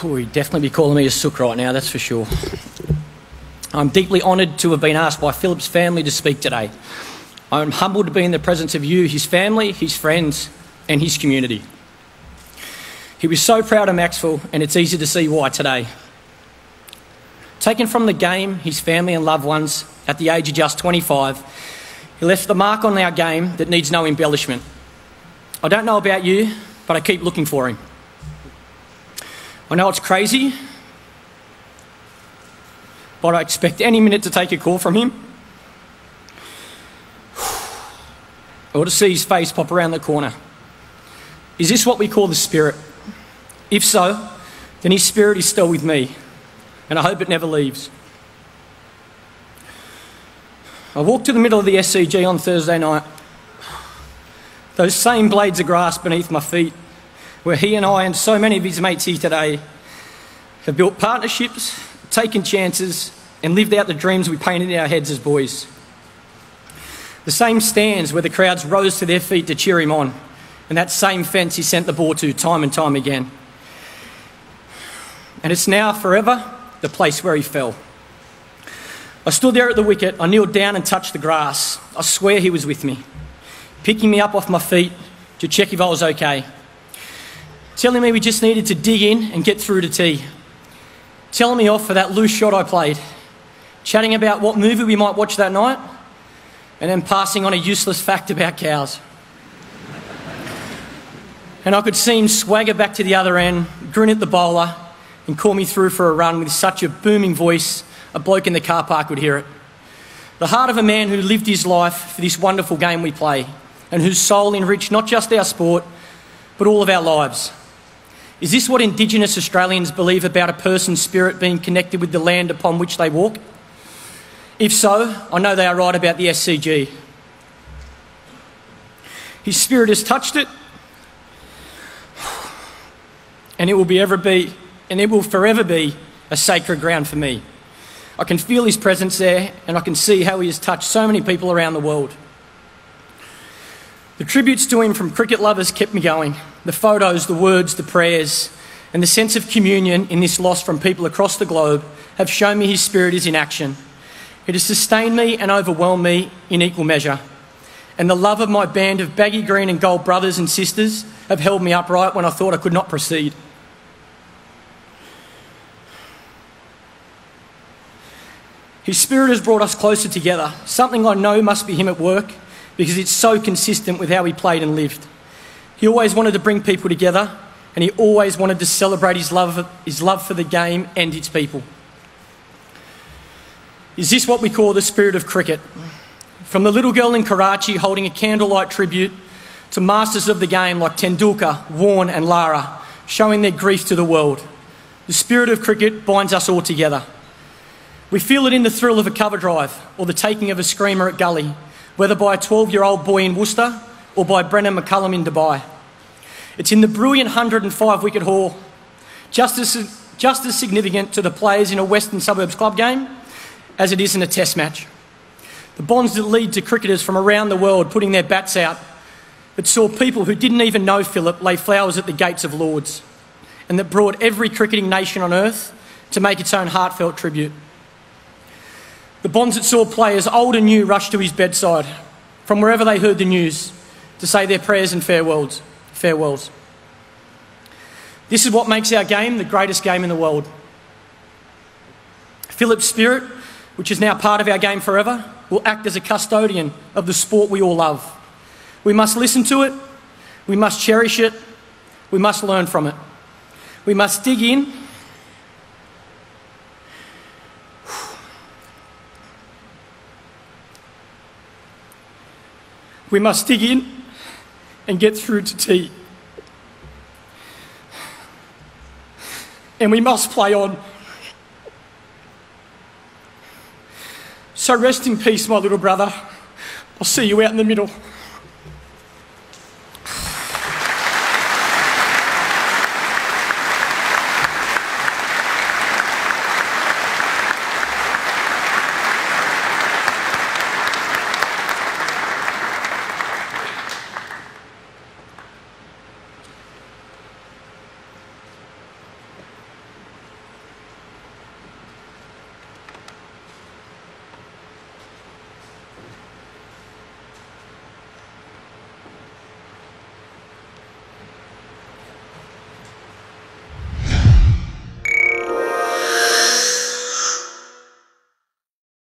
Oh, he'd definitely be calling me a sook right now, that's for sure. I'm deeply honoured to have been asked by Philip's family to speak today. I'm humbled to be in the presence of you, his family, his friends, and his community. He was so proud of Maxwell, and it's easy to see why today. Taken from the game, his family and loved ones, at the age of just 25, he left the mark on our game that needs no embellishment. I don't know about you, but I keep looking for him. I know it's crazy, but I expect any minute to take a call from him or to see his face pop around the corner. Is this what we call the Spirit? If so, then his Spirit is still with me, and I hope it never leaves. I walked to the middle of the SCG on Thursday night. Those same blades of grass beneath my feet, where he and I and so many of his mates here today have built partnerships, taken chances, and lived out the dreams we painted in our heads as boys. The same stands where the crowds rose to their feet to cheer him on, and that same fence he sent the ball to time and time again. And it's now forever the place where he fell. I stood there at the wicket, I kneeled down and touched the grass. I swear he was with me, picking me up off my feet to check if I was okay, telling me we just needed to dig in and get through to tea, telling me off for that loose shot I played, chatting about what movie we might watch that night, and then passing on a useless fact about cows. And I could see him swagger back to the other end, grin at the bowler, and call me through for a run with such a booming voice, a bloke in the car park would hear it. The heart of a man who lived his life for this wonderful game we play, and whose soul enriched not just our sport, but all of our lives. Is this what Indigenous Australians believe about a person's spirit being connected with the land upon which they walk? If so, I know they are right about the SCG. His spirit has touched it, and it will forever be a sacred ground for me. I can feel his presence there, and I can see how he has touched so many people around the world. The tributes to him from cricket lovers kept me going. The photos, the words, the prayers, and the sense of communion in this loss from people across the globe have shown me his spirit is in action. It has sustained me and overwhelmed me in equal measure. And the love of my band of baggy green and gold brothers and sisters have held me upright when I thought I could not proceed. His spirit has brought us closer together, something I know must be him at work because it's so consistent with how he played and lived. He always wanted to bring people together, and he always wanted to celebrate his love for the game and its people. Is this what we call the spirit of cricket? From the little girl in Karachi holding a candlelight tribute to masters of the game like Tendulkar, Warne and Lara, showing their grief to the world. The spirit of cricket binds us all together. We feel it in the thrill of a cover drive or the taking of a screamer at gully, whether by a 12-year-old boy in Worcester or by Brennan McCullum in Dubai. It's in the brilliant 105-wicket haul, just as significant to the players in a Western Suburbs club game as it is in a test match. The bonds that lead to cricketers from around the world putting their bats out that saw people who didn't even know Philip lay flowers at the gates of Lords, and that brought every cricketing nation on earth to make its own heartfelt tribute. The bonds that saw players old and new rush to his bedside from wherever they heard the news to say their prayers and farewells. This is what makes our game the greatest game in the world. Philip's spirit, which is now part of our game forever, will act as a custodian of the sport we all love. We must listen to it, we must cherish it, we must learn from it. We must dig in and get through to tea. And we must play on. So rest in peace, my little brother. I'll see you out in the middle.